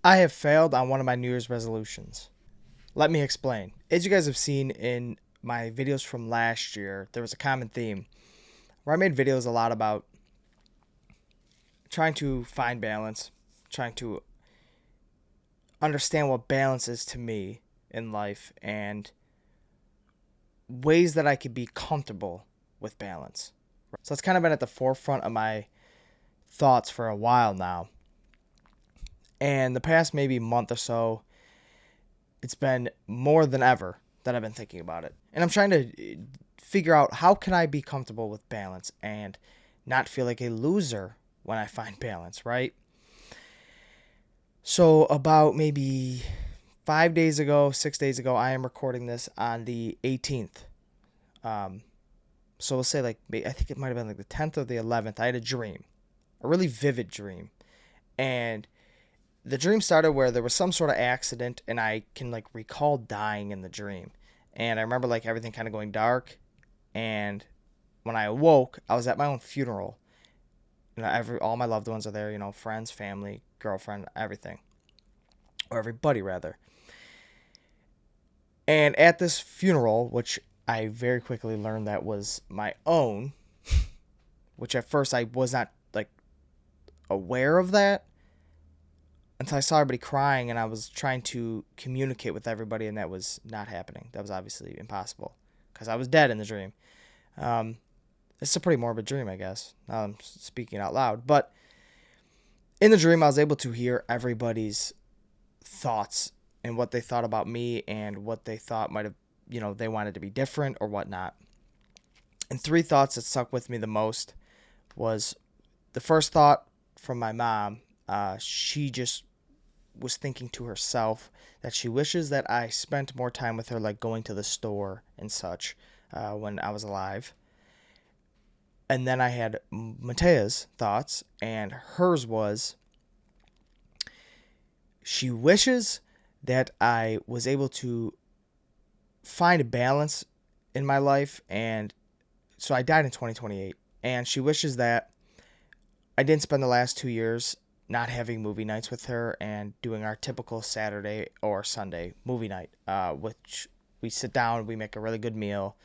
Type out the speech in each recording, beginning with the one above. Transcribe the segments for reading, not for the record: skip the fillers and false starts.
I have failed on one of my New Year's resolutions. Let me explain. As you guys have seen in my videos from last year, there was a common theme where I made videos a lot about trying to find balance, trying to understand what balance is to me in life, and ways that I could be comfortable with balance. So it's kind of been at the forefront of my thoughts for a while now. And the past maybe month or so, it's been more than ever that I've been thinking about it. And I'm trying to figure out how can I be comfortable with balance and not feel like a loser when I find balance, right? So about maybe 5 days ago, 6 days ago, I am recording this on the 18th. So we'll say I think it might have been like the 10th or the 11th. I had a dream, a really vivid dream. And the dream started where there was some sort of accident and I can recall dying in the dream. And I remember everything kind of going dark. And when I awoke, I was at my own funeral. All my loved ones are there, friends, family, girlfriend, everything. Or everybody rather. And at this funeral, which I very quickly learned that was my own, which at first I was not aware of that until I saw everybody crying and I was trying to communicate with everybody, and that was not happening. That was obviously impossible because I was dead in the dream. It's a pretty morbid dream, I guess. Now I'm speaking out loud. But in the dream, I was able to hear everybody's thoughts and what they thought about me and what they thought might have, they wanted to be different or whatnot. And three thoughts that stuck with me the most was the first thought from my mom. She just was thinking to herself that she wishes that I spent more time with her, going to the store and such, when I was alive. And then I had Matea's thoughts, and hers was she wishes that I was able to find a balance in my life. And so I died in 2028, and she wishes that I didn't spend the last 2 years not having movie nights with her and doing our typical Saturday or Sunday movie night, which we sit down, we make a really good meal,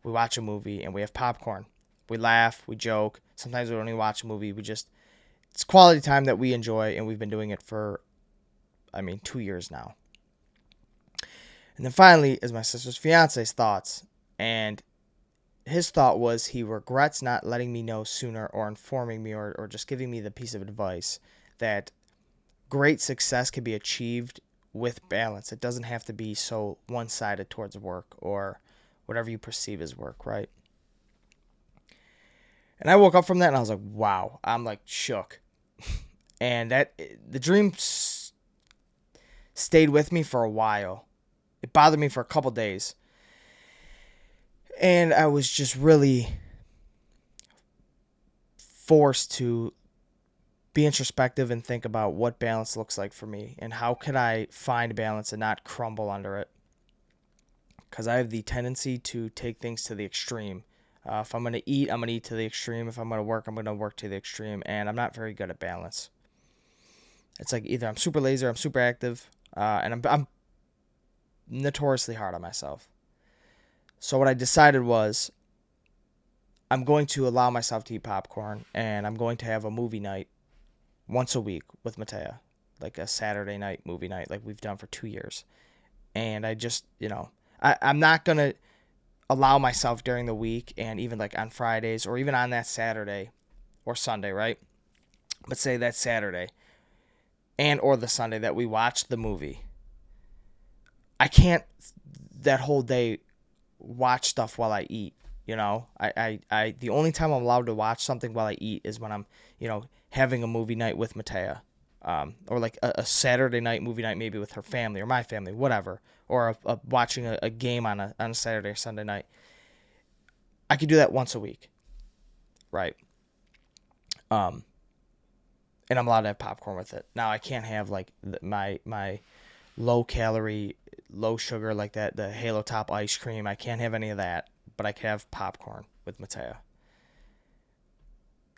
we watch a movie, and we have popcorn. We laugh, we joke. Sometimes we don't even watch a movie. It's quality time that we enjoy, and we've been doing it for, 2 years now. And then finally is my sister's fiance's thoughts. And his thought was he regrets not letting me know sooner or informing me or just giving me the piece of advice that great success can be achieved with balance. It doesn't have to be so one-sided towards work or whatever you perceive as work, right? And I woke up from that and I was like, wow, I'm shook. And the dream stayed with me for a while. It bothered me for a couple days. And I was just really forced to be introspective and think about what balance looks like for me and how can I find balance and not crumble under it. Because I have the tendency to take things to the extreme. If I'm going to eat, I'm going to eat to the extreme. If I'm going to work, I'm going to work to the extreme. And I'm not very good at balance. It's either I'm super lazy or I'm super active. And I'm notoriously hard on myself. So what I decided was I'm going to allow myself to eat popcorn. And I'm going to have a movie night once a week with Matea. Like a Saturday night movie night like we've done for 2 years. And I just, I'm not going to allow myself during the week and even on Fridays or even on that Saturday or Sunday, right? But say that Saturday and or the Sunday that we watch the movie. I can't that whole day watch stuff while I eat. I the only time I'm allowed to watch something while I eat is when I'm, having a movie night with Matea. Or a Saturday night movie night maybe with her family or my family, whatever, or watching a game on a Saturday or Sunday night. I could do that once a week, right? And I'm allowed to have popcorn with it. Now I can't have my low calorie, low sugar the Halo Top ice cream. I can't have any of that, but I can have popcorn with Matea.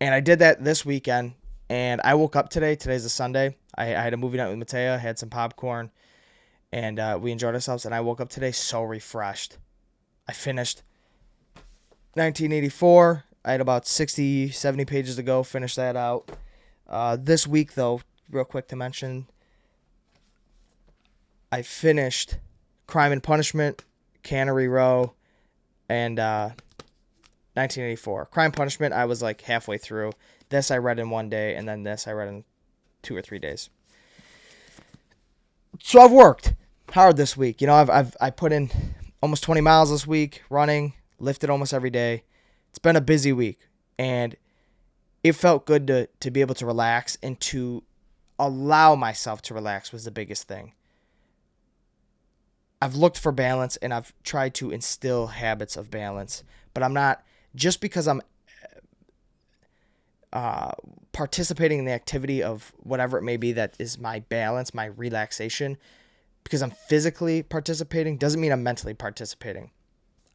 And I did that this weekend. And I woke up today. Today's a Sunday. I had a movie night with Matea, had some popcorn, and we enjoyed ourselves. And I woke up today so refreshed. I finished 1984. I had about 60, 70 pages to go. Finished that out. This week, though, real quick to mention, I finished Crime and Punishment, Cannery Row, and 1984. Crime and Punishment, I was like halfway through. This I read in one day, and then this I read in 2 or 3 days. So I've worked hard this week. I put in almost 20 miles this week, running, lifted almost every day. It's been a busy week, and it felt good to be able to relax and to allow myself to relax was the biggest thing. I've looked for balance, and I've tried to instill habits of balance, but I'm not, just because I'm participating in the activity of whatever it may be that is my balance, my relaxation, because I'm physically participating doesn't mean I'm mentally participating.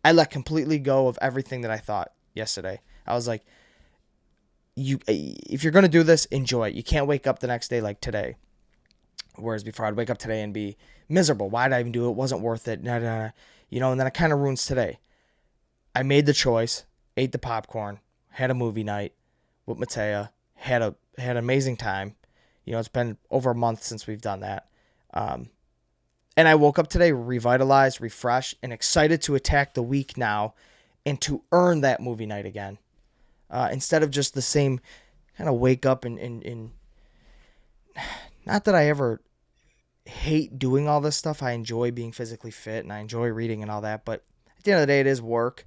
I let completely go of everything that I thought yesterday. I was like, if you're going to do this, enjoy it. You can't wake up the next day like today. Whereas before, I'd wake up today and be miserable. Why did I even do it? It wasn't worth it. Nah, nah, nah. And then it kind of ruins today. I made the choice, ate the popcorn, had a movie night with Matea, had an amazing time. It's been over a month since we've done that. And I woke up today revitalized, refreshed, and excited to attack the week now and to earn that movie night again. Instead of just the same kind of wake up and not that I ever hate doing all this stuff. I enjoy being physically fit and I enjoy reading and all that. But at the end of the day, it is work.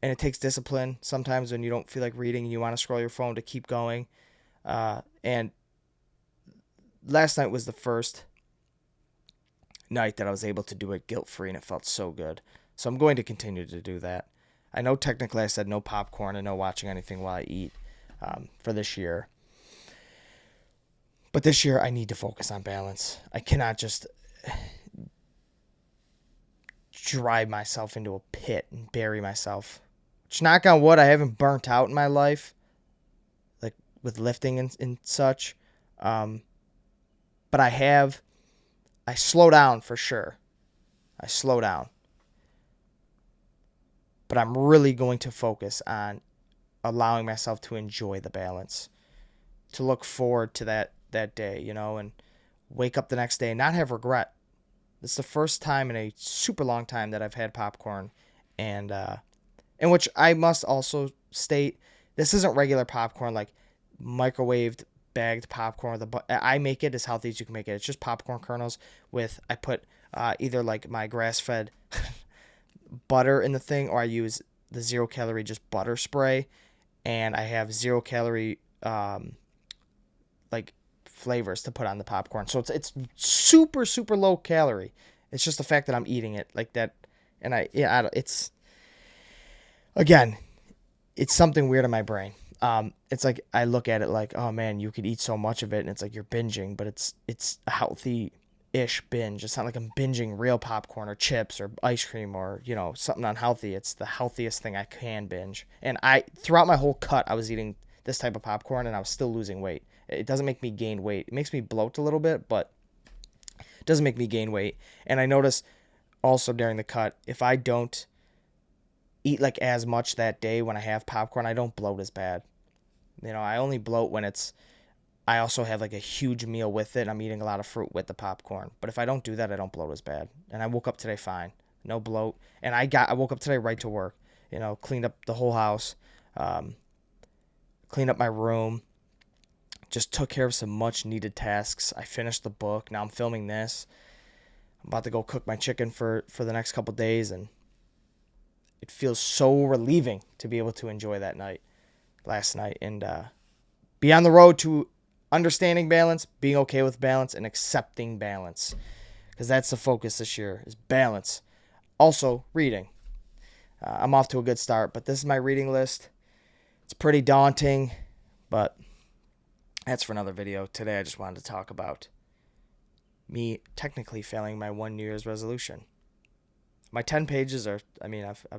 And it takes discipline sometimes when you don't feel like reading and you want to scroll your phone to keep going. And last night was the first night that I was able to do it guilt-free, and it felt so good. So I'm going to continue to do that. I know technically I said no popcorn and no watching anything while I eat for this year. But this year I need to focus on balance. I cannot just drive myself into a pit and bury myself. Which, knock on wood, I haven't burnt out in my life, like with lifting and such. But I slow down for sure. I slow down. But I'm really going to focus on allowing myself to enjoy the balance, to look forward to that day, and wake up the next day and not have regret. It's the first time in a super long time that I've had popcorn, and in which I must also state, this isn't regular popcorn, like microwaved bagged popcorn. I make it as healthy as you can make it. It's just popcorn kernels I put either like my grass-fed butter in the thing, or I use the 0-calorie just butter spray, and I have 0-calorie like flavors to put on the popcorn. So it's super, super low calorie. It's just the fact that I'm eating it like that. And it's something weird in my brain. It's like I look at it like, oh man, you could eat so much of it, and it's like you're binging, but it's a healthy-ish binge. It's not like I'm binging real popcorn or chips or ice cream or something unhealthy. It's the healthiest thing I can binge. And throughout my whole cut, I was eating this type of popcorn, and I was still losing weight. It doesn't make me gain weight. It makes me bloat a little bit, but it doesn't make me gain weight. And I notice also during the cut, if I don't eat like as much that day when I have popcorn, I don't bloat as bad. I only bloat when I also have like a huge meal with it. I'm eating a lot of fruit with the popcorn. But if I don't do that, I don't bloat as bad. And I woke up today fine. No bloat. And I woke up today right to work. Cleaned up the whole house. Cleaned up my room. Just took care of some much needed tasks. I finished the book. Now I'm filming this. I'm about to go cook my chicken for the next couple days, and it feels so relieving to be able to enjoy that night, last night, and be on the road to understanding balance, being okay with balance, and accepting balance, because that's the focus this year, is balance. Also, reading. I'm off to a good start, but this is my reading list. It's pretty daunting, but that's for another video. Today I just wanted to talk about me technically failing my 1 New Year's resolution. My 10 pages I've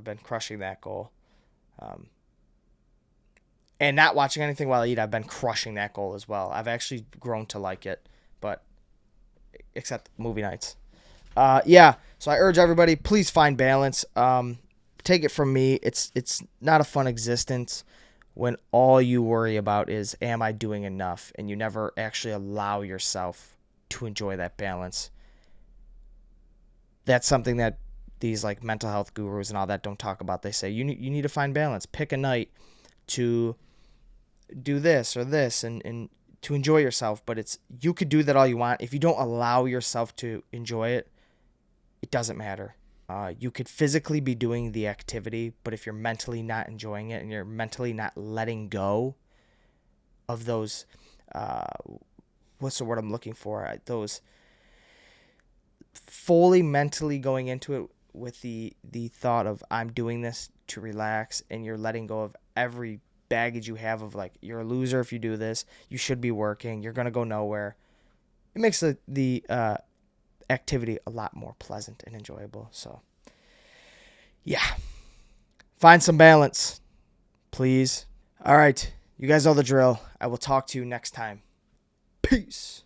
been crushing that goal. And not watching anything while I eat, I've been crushing that goal as well. I've actually grown to like it, but except movie nights. Yeah. So I urge everybody, please find balance. Take it from me, it's not a fun existence when all you worry about is, am I doing enough? And you never actually allow yourself to enjoy that balance. That's something that these like mental health gurus and all that don't talk about. They say you need to find balance. Pick a night to do this or this and to enjoy yourself, but it's you could do that all you want. If you don't allow yourself to enjoy it, it doesn't matter. You could physically be doing the activity, but if you're mentally not enjoying it and you're mentally not letting go of those, uh, what's the word I'm looking for? Those fully mentally going into it with the thought of I'm doing this to relax, and you're letting go of every baggage you have of like you're a loser if you do this. You should be working. You're gonna go nowhere. It makes the activity a lot more pleasant and enjoyable. So yeah, find some balance, please. All right, you guys know the drill. I will talk to you next time. Peace.